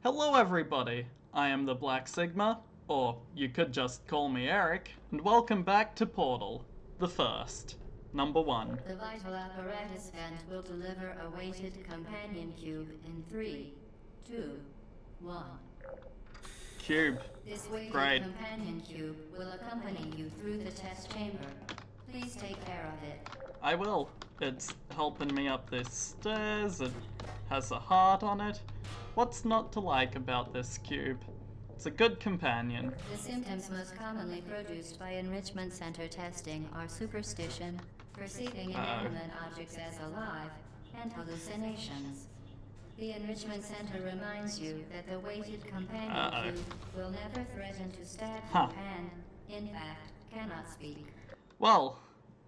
Hello everybody, I am the Black Sigma, or you could just call me Eric, and welcome back to Portal, the first, number 1. The vital apparatus vent will deliver a weighted companion cube in 3, 2, 1. Cube. This weighted Great. companion cube will accompany you through the test chamber. Please take care of it. I will. It's helping me up these stairs, it has a heart on it. What's not to like about this cube? It's a good companion. The symptoms most commonly produced by enrichment center testing are superstition, perceiving inanimate objects as alive, and hallucinations. The enrichment center reminds you that the weighted companion cube will never threaten to stab you and, in fact, cannot speak. Well,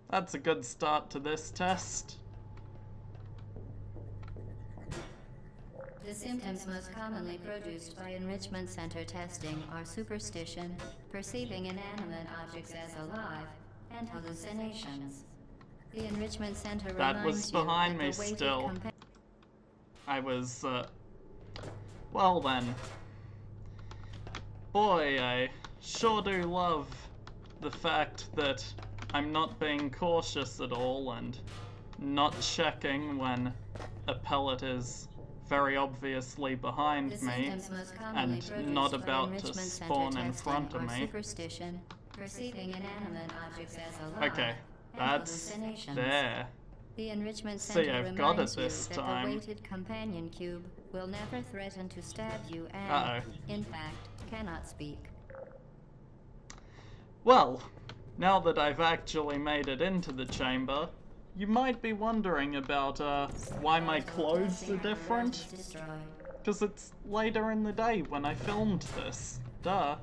that's a good start to this test. The symptoms most commonly produced by enrichment center testing are superstition, perceiving inanimate objects as alive, and hallucinations. The enrichment center That was behind me still. I was, well then. Boy, I sure do love the fact that I'm not being cautious at all and not checking when a pellet is very obviously behind me and not about to spawn in front of me. Okay, that's there. The enrichment center See, I've got it reminds you this that time. the weighted companion cube will never threaten to stab you and, in fact, cannot speak. Well, now that I've actually made it into the chamber, you might be wondering about why my clothes are different. Because it's later in the day when I filmed this. Duh.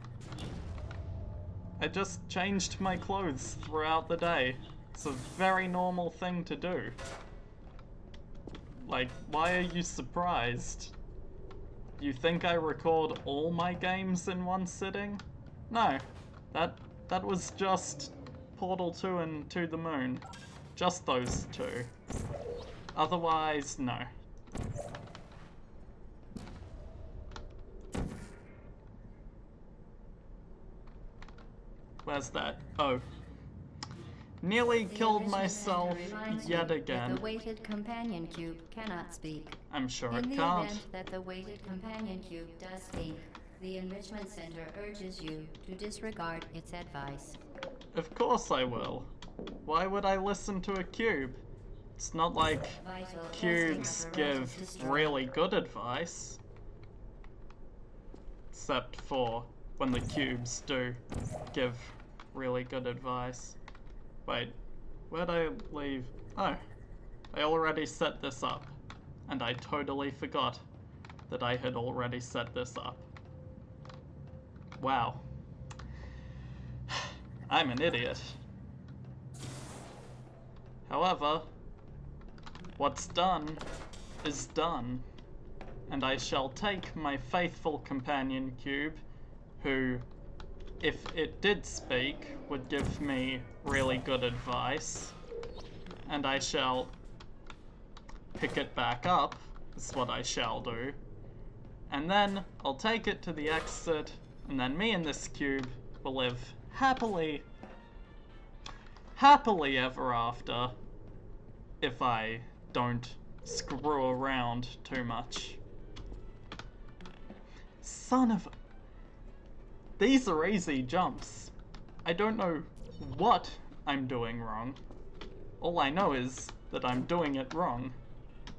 I just changed my clothes throughout the day. It's a very normal thing to do. Like, why are you surprised? You think I record all my games in one sitting? No. That was just Portal 2 and To the Moon. Just those two. Otherwise, no. Where's that? Oh. Nearly killed myself yet again. The weighted companion cube cannot speak. I'm sure it In the can't. event that the weighted companion cube does speak, the enrichment center urges you to disregard its advice. Of course I will. Why would I listen to a cube? It's not like cubes give really good advice. Except for when the cubes do give really good advice. Wait, where'd I leave? Oh, I already set this up. And I totally forgot that I had already set this up. Wow. I'm an idiot. However, what's done is done, and I shall take my faithful companion cube, who, if it did speak, would give me really good advice, and I shall pick it back up, is what I shall do, and then I'll take it to the exit, and then me and this cube will live happily ever after, if I don't screw around too much. Son of... These are easy jumps. I don't know what I'm doing wrong. All I know is that I'm doing it wrong,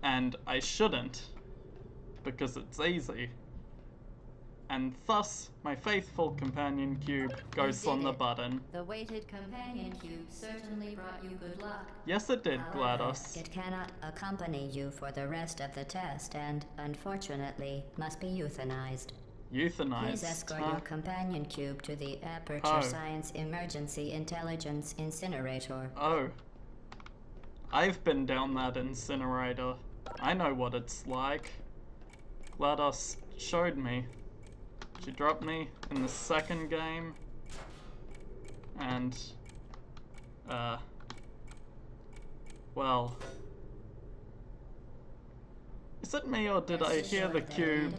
and I shouldn't, because it's easy. And thus, my faithful companion cube goes on the button. The weighted companion cube certainly brought you good luck. Yes, it did, However, GLaDOS. it cannot accompany you for the rest of the test and, unfortunately, must be euthanized. Euthanized, Please escort your companion cube to the Aperture Science Emergency Intelligence Incinerator. Oh. I've been down that incinerator. I know what it's like. GLaDOS showed me. She dropped me in the second game. And, well, Is it me, or did I hear the cube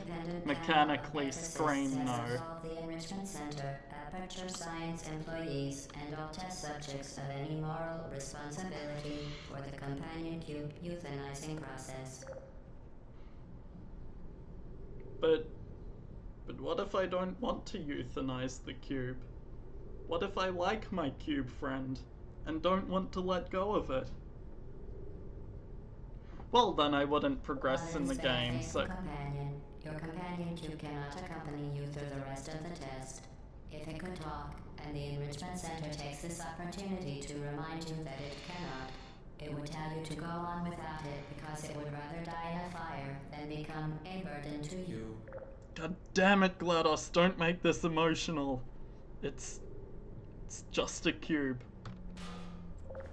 mechanically scream no? The Enrichment Center, Aperture Science employees, and all test subjects of any moral responsibility for the companion cube euthanizing process. But what if I don't want to euthanize the cube? What if I like my cube friend and don't want to let go of it? Well, then I wouldn't progress in the game, so... Your companion cube cannot accompany you through the rest of the test. If it could talk, and the Enrichment Center takes this opportunity to remind you that it cannot, it would tell you to go on without it because it would rather die in a fire than become a burden to you. God damn it, GLaDOS, don't make this emotional. It's just a cube.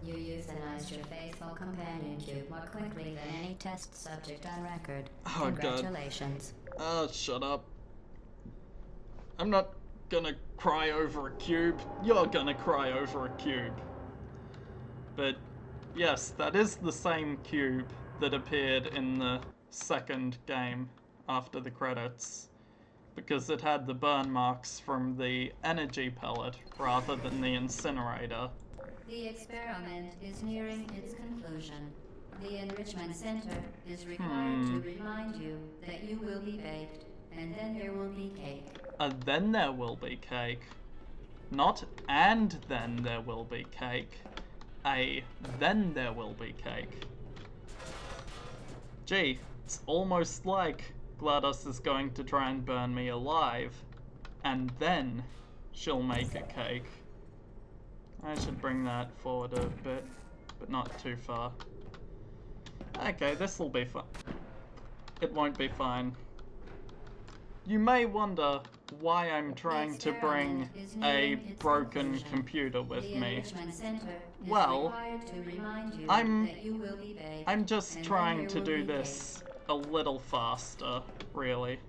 You euthanized your faithful companion cube more quickly than any test subject on record. Oh, Congratulations. God. Oh, shut up. I'm not gonna cry over a cube. You're gonna cry over a cube. But, yes, that is the same cube that appeared in the second game after the credits, because it had the burn marks from the energy pellet rather than the incinerator. The experiment is nearing its conclusion. The Enrichment Center is required to remind you that you will be baked, and then there will be cake. Then there will be cake. Not and then there will be cake. Then there will be cake. Gee, it's almost like GLaDOS is going to try and burn me alive, and then she'll make a cake. I should bring that forward a bit, but not too far. Okay, this'll be fun. It won't be fine. You may wonder why I'm trying to bring a broken computer with me. Well, I'm just trying to do this a little faster, really.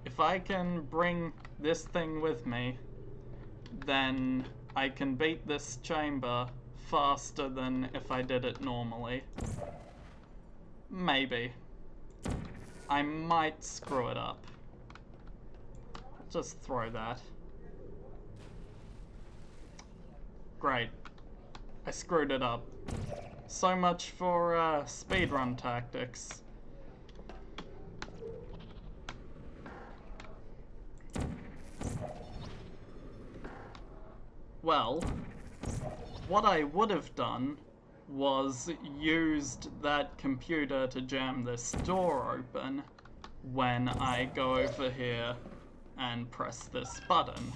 If I can bring this thing with me, then I can beat this chamber faster than if I did it normally. Maybe. I might screw it up. Just throw that. Great. I screwed it up. So much for speedrun tactics. Well, what I would have done was used that computer to jam this door open when I go over here and press this button.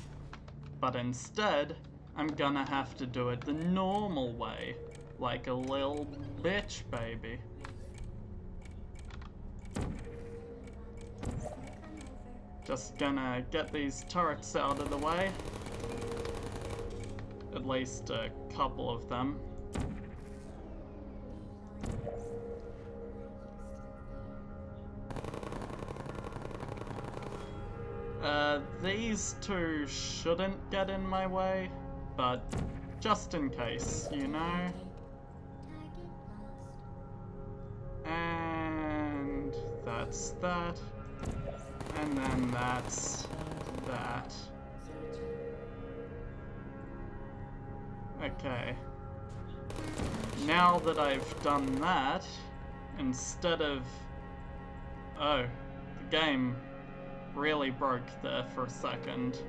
But instead, I'm gonna have to do it the normal way, like a little bitch baby. Just gonna get these turrets out of the way. At least a couple of them. These two shouldn't get in my way, but just in case, you know? And that's that. And then that's that. Okay. Now that I've done that, instead of... Oh, the game really broke there for a second.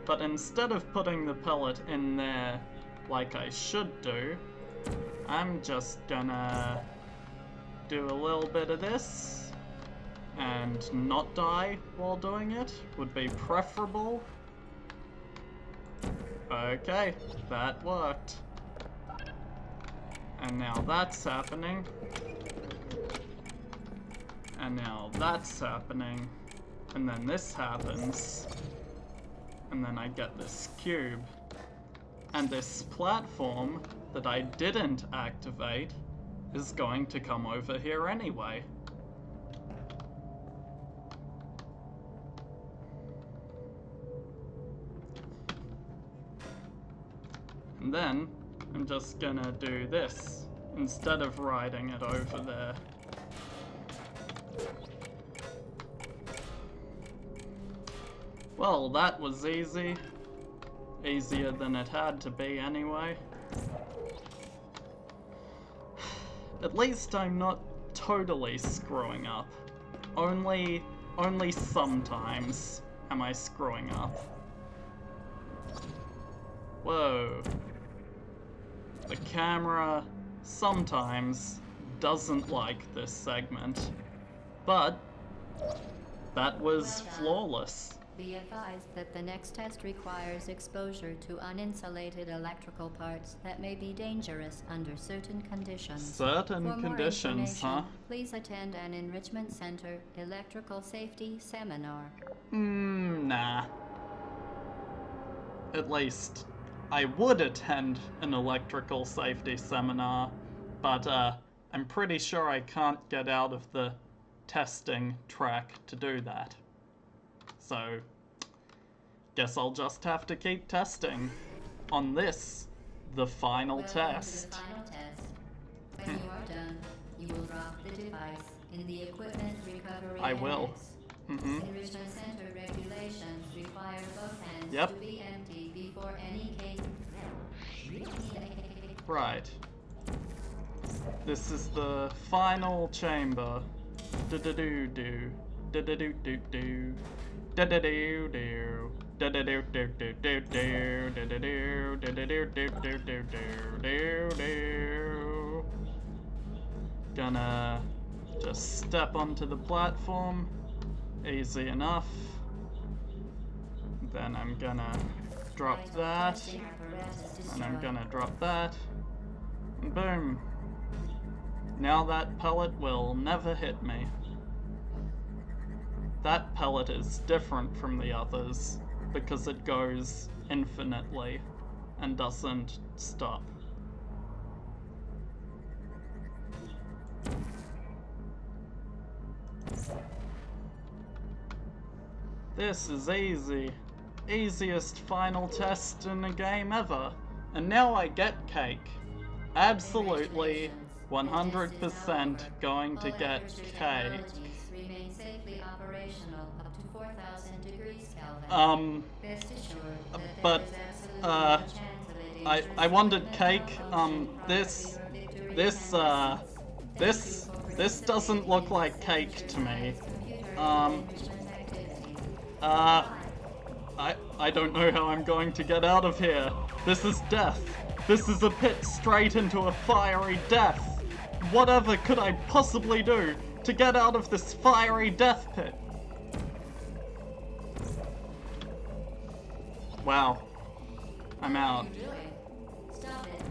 But instead of putting the pellet in there like I should do, I'm just gonna do a little bit of this and not die while doing it would be preferable. Okay, that worked. And now that's happening. And now that's happening. And then this happens. And then I get this cube. And this platform that I didn't activate is going to come over here anyway. And then I'm just gonna do this instead of riding it over there. Well, that was easy. Easier than it had to be anyway. At least I'm not totally screwing up. Only sometimes am I screwing up. Whoa. The camera sometimes doesn't like this segment, but that was flawless. Be advised that the next test requires exposure to uninsulated electrical parts that may be dangerous under certain conditions. Certain For more conditions, huh? information, please attend an Enrichment Center electrical safety seminar. Nah. At least, I would attend an electrical safety seminar, but I'm pretty sure I can't get out of the testing track to do that. So, guess I'll just have to keep testing on this, the final test. The final test. When you are done, you will drop the device in the equipment recovery I will. annex. Enrichment Center regulations require both hands Yep. to be empty before any case. Right. This is the final chamber. Do-do-do-do. Do-do-do-do-do. Do-do-do-do. Do-do-do-do-do-do. Do-do-do. Do-do-do-do-do-do-do. Gonna just step onto the platform. Easy enough. Then I'm gonna drop that. And I'm gonna drop that. And boom. Now that pellet will never hit me. That pellet is different from the others because it goes infinitely and doesn't stop. This is easy. Easiest final test in a game ever. And now I get cake. Absolutely 100% going to get cake. Remain safely operational up to 4,000 degrees Kelvin. Best assured that but, there is absolutely no chance of a dangerous I wanted event cake. causing This doesn't look like cake to me. I don't know how I'm going to get out of here. This is death. This is a pit straight into a fiery death. Whatever could I possibly do to get out of this fiery death pit? Wow. I'm out. Stop it.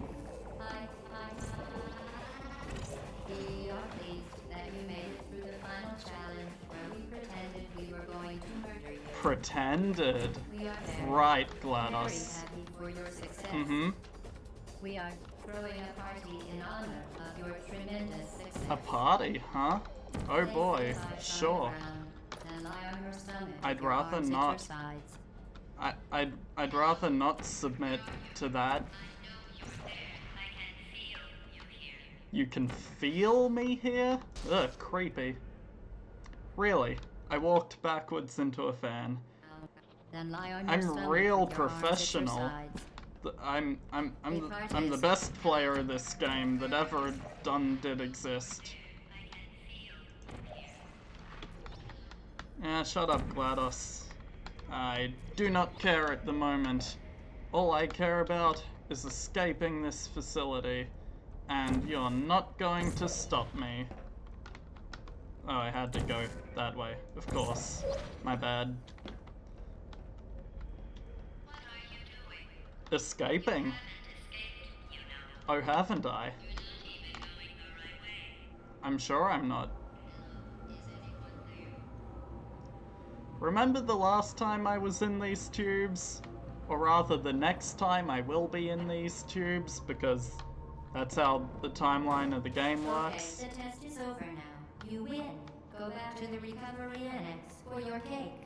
We are pleased that you made it through the final challenge where we pretended we were going to murder you. Pretended. We are Right, very GLaDOS. happy for your success. Mm-hmm. We are throwing a party in honor of your tremendous success. A party, huh? Oh Place boy, the device on the sure. ground and lie on your stomach I'd with your rather arms at not. your sides. I'd rather not submit to that. You can feel me here? Ugh, creepy. Really, I walked backwards into a fan. Then lie on your I'm stomach real with your arms at your professional. sides. I'm the best player of this game that ever did exist. Shut up, GLaDOS. I do not care at the moment. All I care about is escaping this facility, and you're not going to stop me. Oh, I had to go that way, of course. My bad. What are you doing? Escaping? You haven't escaped, you know. Oh, haven't I? You're not even going the right way. I'm sure I'm not. Is anyone there? Remember the last time I was in these tubes? Or rather, the next time I will be in these tubes, because that's how the timeline of the game works. Okay, the test is over now. You win. Go back to the recovery annex for your cake.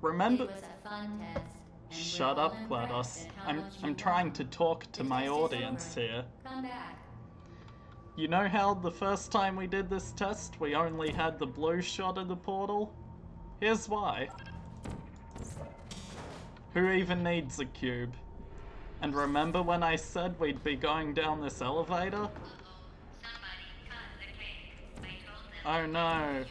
Remember? It was a fun test. and Shut we're up, all impressed GLaDOS. at how much I'm you trying won. to talk to The my test is audience over. here. Come back. You know how the first time we did this test, we only had the blue shot of the portal? Here's why. Who even needs a cube? And remember when I said we'd be going down this elevator? Somebody cut the cake. I told them. Oh no.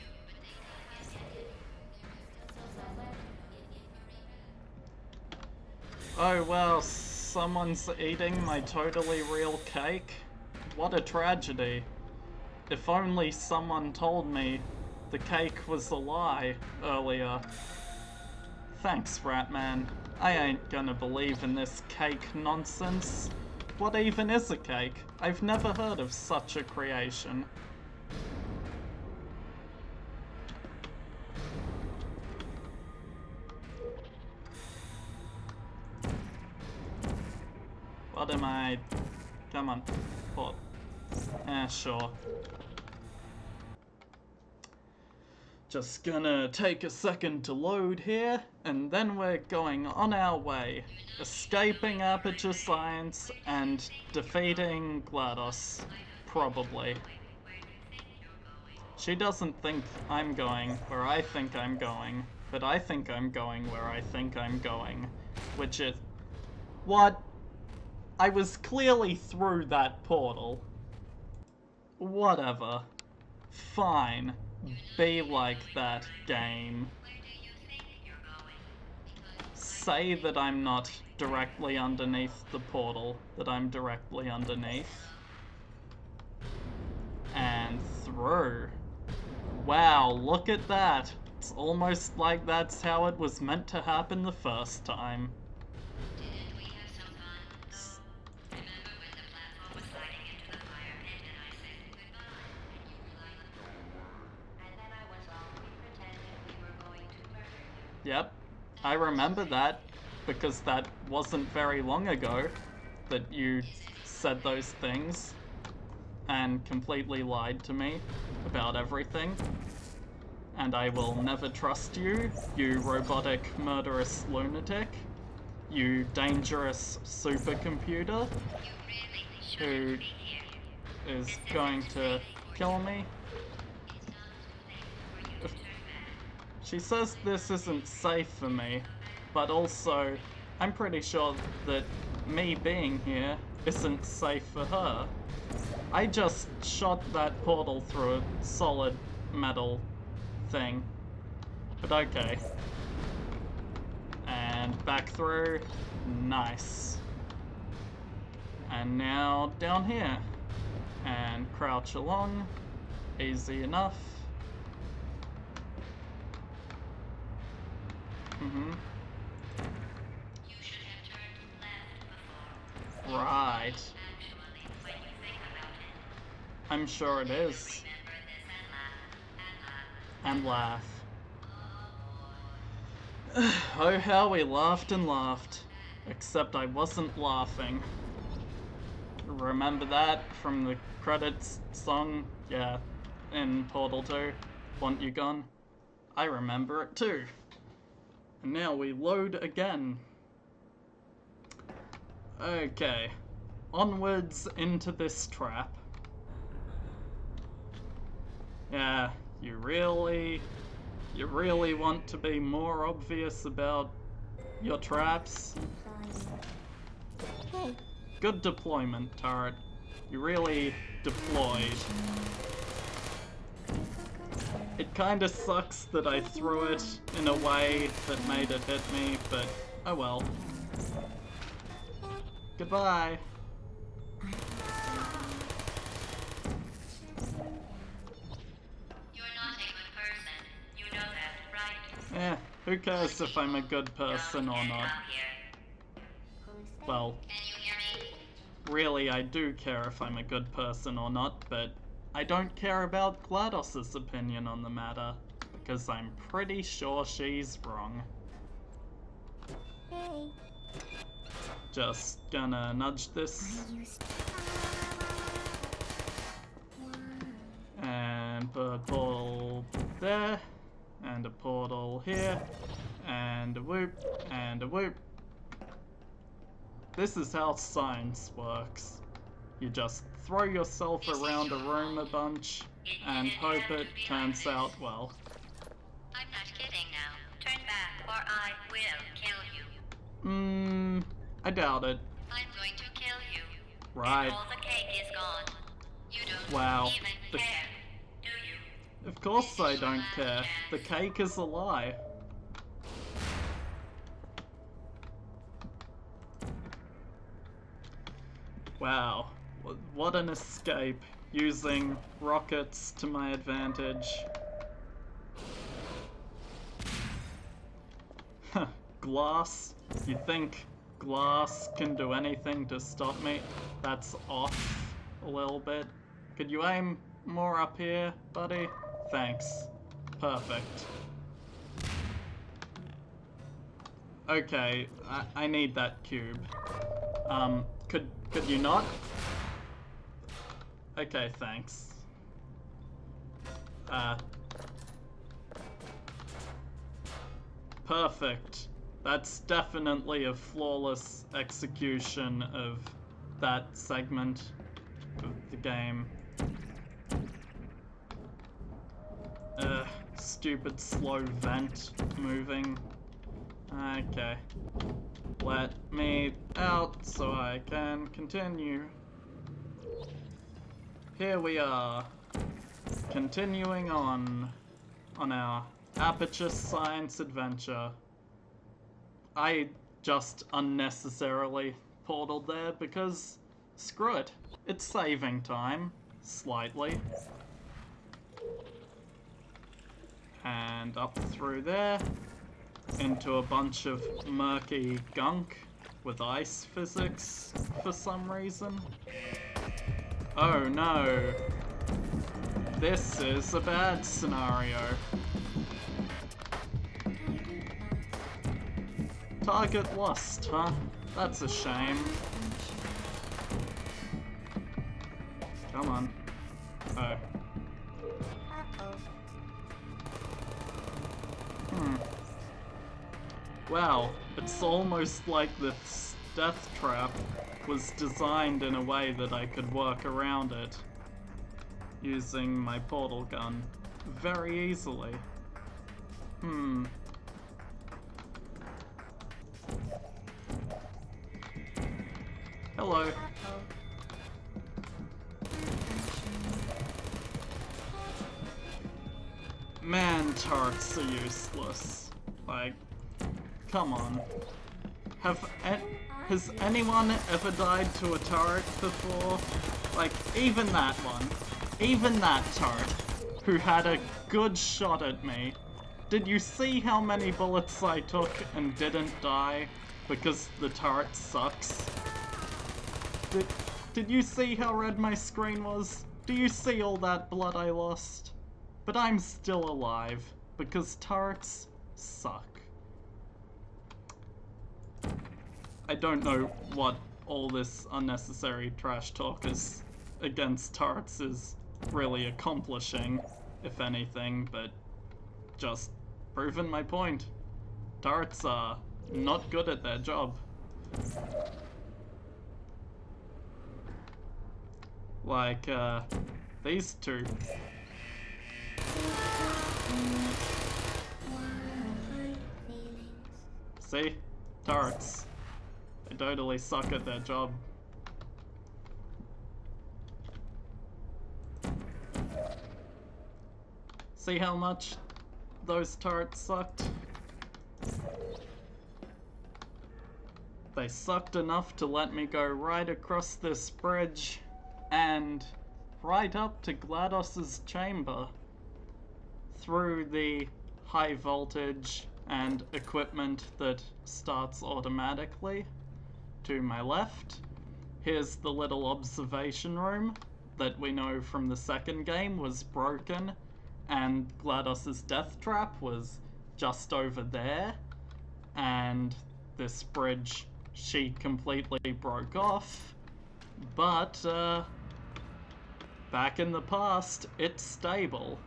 Oh well, someone's eating my totally real cake? What a tragedy. If only someone told me the cake was a lie earlier. Thanks, Ratman. I ain't gonna believe in this cake nonsense. What even is a cake? I've never heard of such a creation. What am I... Come on. What? Sure. Just gonna take a second to load here, and then we're going on our way. Escaping Aperture Science and defeating GLaDOS. Probably. She doesn't think I'm going where I think I'm going, but I think I'm going where I think I'm going. Which is... What? I was clearly through that portal. Whatever. Fine. Be like that, game. Where do you think you're going? Say that I'm not directly underneath the portal that I'm directly underneath. And through. Wow, look at that. It's almost like that's how it was meant to happen the first time. Didn't we have some fun, though? Remember when the platform was sliding into the fire pit and I said goodbye? And you were like, and then I was off. We pretended we were going to murder you. Yep, I remember that, because that wasn't very long ago that you said those things and completely lied to me about everything. And I will never trust you, you robotic murderous lunatic, you dangerous supercomputer You really who shouldn't be here. is going to kill me. It's not too late for you to turn back. She says this isn't safe for me, but also I'm pretty sure that me being here isn't safe for her. I just shot that portal through a solid metal thing. But okay. And back through. Nice. And now down here. And crouch along. Easy enough. Mm-hmm. You should have turned left before. Right. Actually, when you think about it, I'm sure it is. remember this and laugh. And laugh. Oh, how we laughed and laughed. Except I wasn't laughing. Remember that from the credits song? Yeah, in Portal 2. Want You Gone? I remember it too. And now we load again. Okay. Onwards into this trap. Yeah, you really want to be more obvious about your traps? Good deployment, turret. You really deployed. It kinda sucks that I threw it in a way that made it hit me, but oh well. Goodbye. You're not a good person. You know that, right? Eh, who cares if I'm a good person or not? Out here. Well, Can you hear me? really I do care if I'm a good person or not, but I don't care about GLaDOS's opinion on the matter, because I'm pretty sure she's wrong. Hey. Just gonna nudge this and put a portal there, and a portal here, and a whoop, and a whoop. This is how science works. You just throw yourself around a room a bunch and hope it turns out well. I'm not kidding now. Turn back or I will kill you. I doubt it. I'm going to kill you. Right. And all the cake is gone. You don't Wow. even care, do you? Of course I don't care. The cake is a lie. Wow. What an escape. Using rockets to my advantage. Glass? You think glass can do anything to stop me? That's off a little bit. Could you aim more up here, buddy? Thanks. Perfect. Okay, I need that cube. Could you not? Okay, thanks. Perfect. That's definitely a flawless execution of that segment of the game. Stupid slow vent moving. Okay. Let me out so I can continue. Here we are. Continuing on our Aperture Science adventure. I just unnecessarily portaled there because screw it. It's saving time, slightly. And up through there, into a bunch of murky gunk with ice physics for some reason. Oh no. This is a bad scenario. Target lost, huh? That's a shame. Come on. Oh. Wow, it's almost like this death trap was designed in a way that I could work around it using my portal gun very easily. Hello. Man, turrets are useless. Like, come on. Has anyone ever died to a turret before? Like, even that one. Even that turret, who had a good shot at me. Did you see how many bullets I took and didn't die? Because the turret sucks? Did you see how red my screen was? Do you see all that blood I lost? But I'm still alive, because turrets suck. I don't know what all this unnecessary trash talk is against turrets is really accomplishing, if anything, but just proving my point. Turrets are not good at their job. Like, these two. See? Turrets. They totally suck at their job. See how much those turrets sucked? They sucked enough to let me go right across this bridge and right up to GLaDOS's chamber through the high voltage and equipment that starts automatically. To my left, here's the little observation room that we know from the second game was broken, and GLaDOS's death trap was just over there, and this bridge she completely broke off, but back in the past it's stable,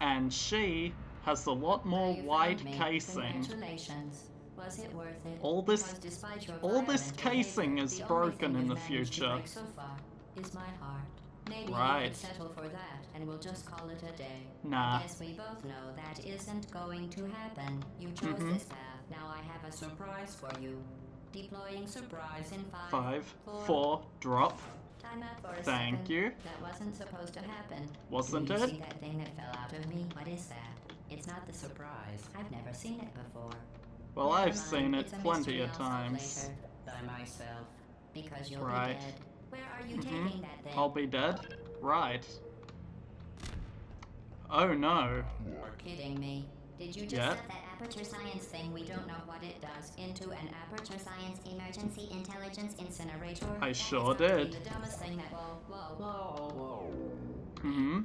and she has a lot more white casing. Congratulations. Was it worth it? All this casing is broken in the future. So far is my heart. Maybe Right. you could settle for that, and we'll just call it a day. Nah. I guess we both know that isn't going to happen. You chose this path. Now I have a surprise for you. Deploying surprise in 5, 4, drop. Time out for a Thank second. you. That wasn't supposed to happen. Wasn't Do you it? see that thing that fell out of me? What is that? It's not the surprise. I've never seen it before. Well, Never I've mind, seen it it's a plenty mystery of I'll solve times. later. By myself. Because you'll Right. be dead. Where are you taking that thing? I'll be dead? Right. Oh no. You're kidding me. Did you just Yeah. set that aperture science thing, we don't know what it does, into an aperture science emergency intelligence incinerator? I That sure has got to be did. the dumbest thing that. Whoa. Mm-hmm.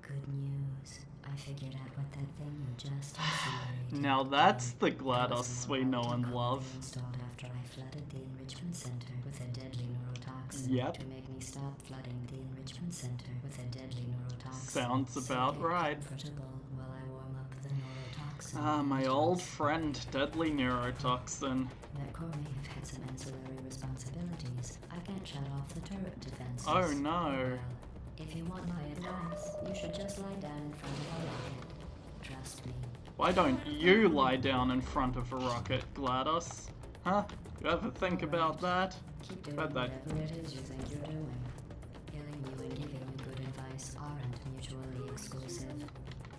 Good news. I figured out what that thing you just incinerated. Now that's the GLaDOS we know and love. Installed after I flooded the enrichment center with a deadly neurotoxin. Yep. To make me stop flooding the enrichment center with a deadly neurotoxin. Sounds about So get right. comfortable while I warm up the neurotoxin. Ah, my old friend, deadly neurotoxin. That core may have had some ancillary responsibilities. I can't shut off the turret defenses. Oh no. Well, if you want my advice, you should just lie down in front of a rocket. Trust me. Why don't you lie down in front of a rocket, GLaDOS? Huh? You ever think about that? Keep doing Bet that. whatever it is you think you're doing. Killing you and giving you good advice aren't mutually exclusive.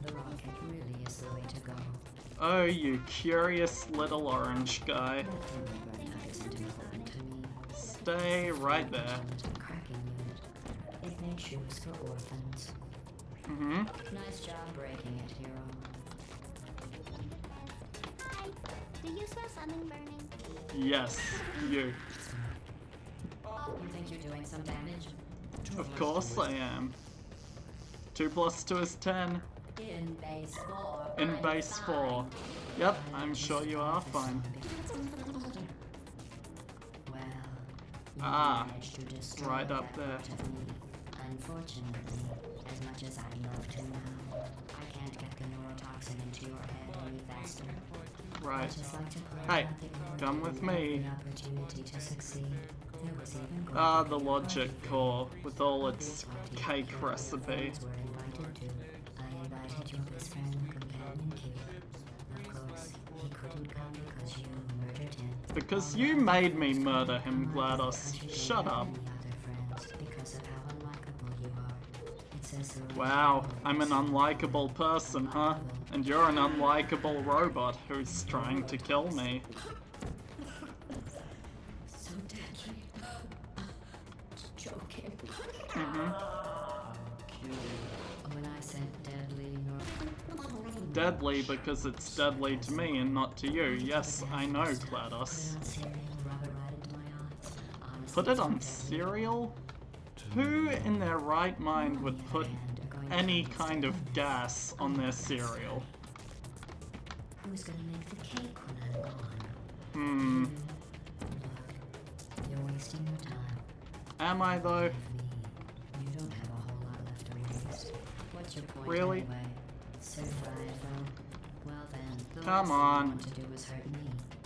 The rocket really is the way to go. Oh, you curious little orange guy. That thing right now isn't important to me. Stay right there. Intelligent cracking unit. It made shoes for orphans. Mm-hmm. Nice job breaking it, hero. Hi. Do you smell something burning? Yes, you. You think you're doing some damage? Of course I am. 2 + 2 is 10. In base 4. In I'm base fine. 4. Yep, I'm sure you are fine. Well, you Ah, managed to destroy right up that there. part of me. Unfortunately, as much as I'd love to now, I can't get the neurotoxin into your head any faster. Right. I'd just like to point Hey, out that you come were with given me. The opportunity to succeed. There was even going Ah, to the be a logic party. core with all its Party cake that all your recipe. friends were invited to. I invited your best friend and companion Q. Of course, he couldn't come because you murdered him. Because All you the made others me couldn't murder him, come GLaDOS. because you Shut didn't up. have any other friends because of how unlikable you are. It says so in Wow, the I'm an rules. unlikable person, huh? And you're an unlikable robot who's trying to kill me. So deadly. Joking. Mm-hmm. When I said deadly, Deadly because it's deadly to me and not to you. Yes, I know, GLaDOS. Put it on cereal? Who in their right mind would put any kind of gas on their cereal? Who's gonna make the cake when I'm gone? Hmm. Look, you're wasting your time. Am I though? Believe me, you don't have a whole lot left to waste. What's your point Really? anyway? Survival. Well then, the Come last on. thing you want to do is hurt me.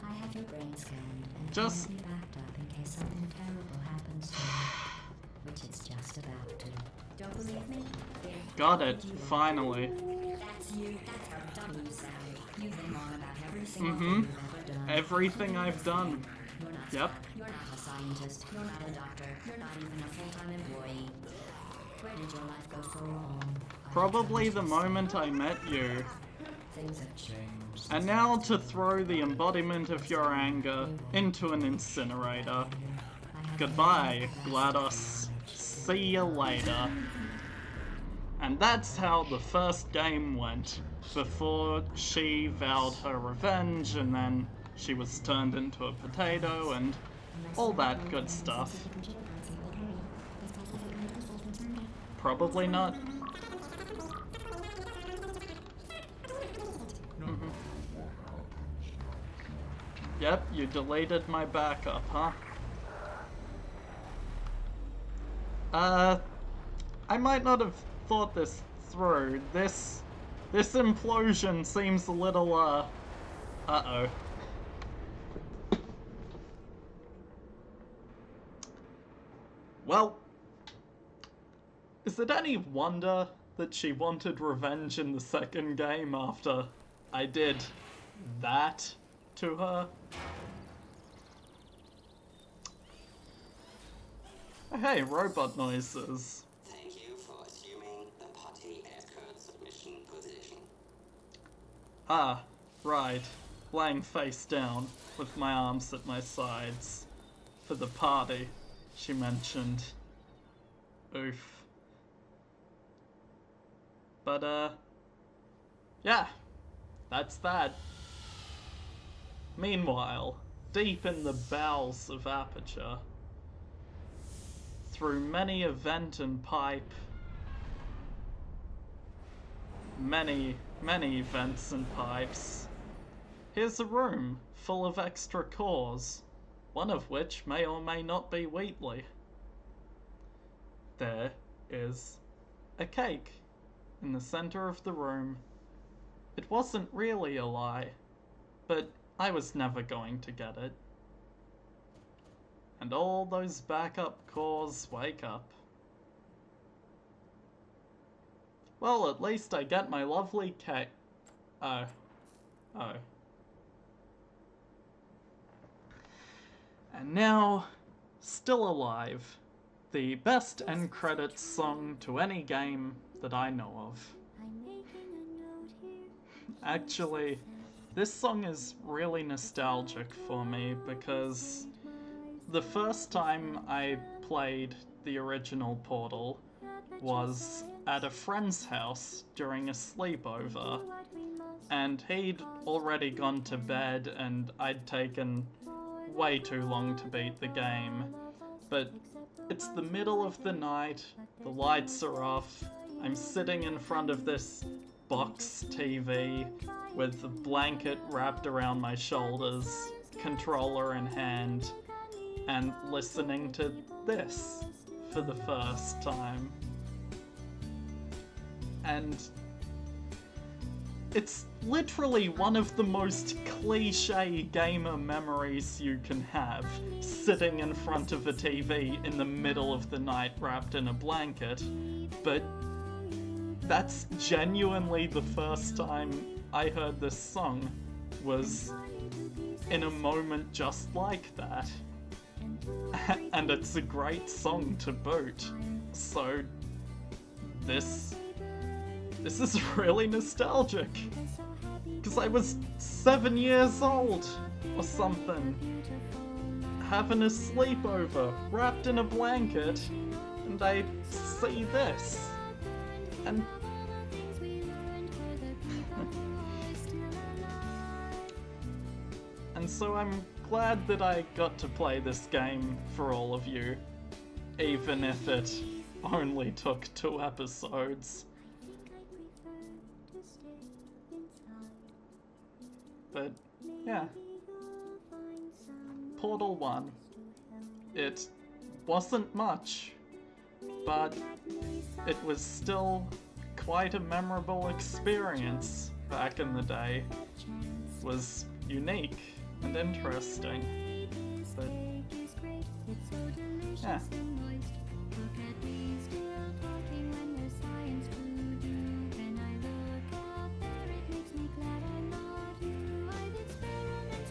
I have your brain scanned and Just- permanently backed up in case something terrible happens to you, which it's just about to. Don't believe me? Here. Got it, finally. That's you. That's how dumb you sound. You've been wrong about every single Mhm. thing you've ever done. Everything I've done. You're not Yep. smart. You're not a scientist. You're not a doctor. You're not even a full-time employee. Where did your life go so wrong? I Probably the tried to moment I met you. say things have changed. And now to throw the embodiment of your anger into an incinerator. I have Goodbye, GLaDOS. See you later. And that's how the first game went, before she vowed her revenge and then she was turned into a potato and all that good stuff. Probably not. Mhm. Yep, you deleted my backup, huh? I might not have thought this through. This implosion seems a little, uh-oh. Well, is it any wonder that she wanted revenge in the second game after I did that? to her. Oh, hey, robot noises. Thank you for assuming the party escort submission position. Ah, right. Laying face down, with my arms at my sides. For the party, she mentioned. Oof. But, yeah. That's that. Meanwhile, deep in the bowels of Aperture, through many a vent and pipe, many vents and pipes, here's a room full of extra cores, one of which may or may not be Wheatley. There is a cake in the center of the room. It wasn't really a lie, but I was never going to get it. And all those backup cores wake up. Well, at least I get my lovely cake. Oh. And now, Still Alive, the best end credits song to any game that I know of. Actually, this song is really nostalgic for me because the first time I played the original Portal was at a friend's house during a sleepover, and he'd already gone to bed and I'd taken way too long to beat the game. But it's the middle of the night, the lights are off, I'm sitting in front of this box TV with a blanket wrapped around my shoulders, controller in hand, and listening to this for the first time. And it's literally one of the most cliche gamer memories you can have, sitting in front of a TV in the middle of the night wrapped in a blanket, but that's genuinely the first time I heard this song, was in a moment just like that. And it's a great song to boot, so this is really nostalgic, because I was 7 years old or something, having a sleepover, wrapped in a blanket, and I see this, and and so I'm glad that I got to play this game for all of you, even if it only took 2 episodes. But, yeah. Portal 1. It wasn't much, but it was still quite a memorable experience back in the day. It was unique and interesting. But, yeah.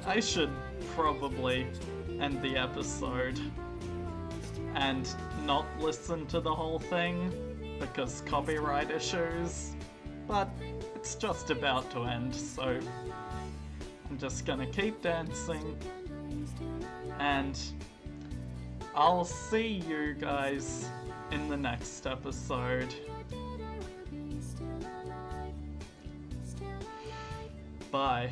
I should probably end the episode and not listen to the whole thing because copyright issues, but it's just about to end, so I'm just gonna keep dancing, and I'll see you guys in the next episode. Bye.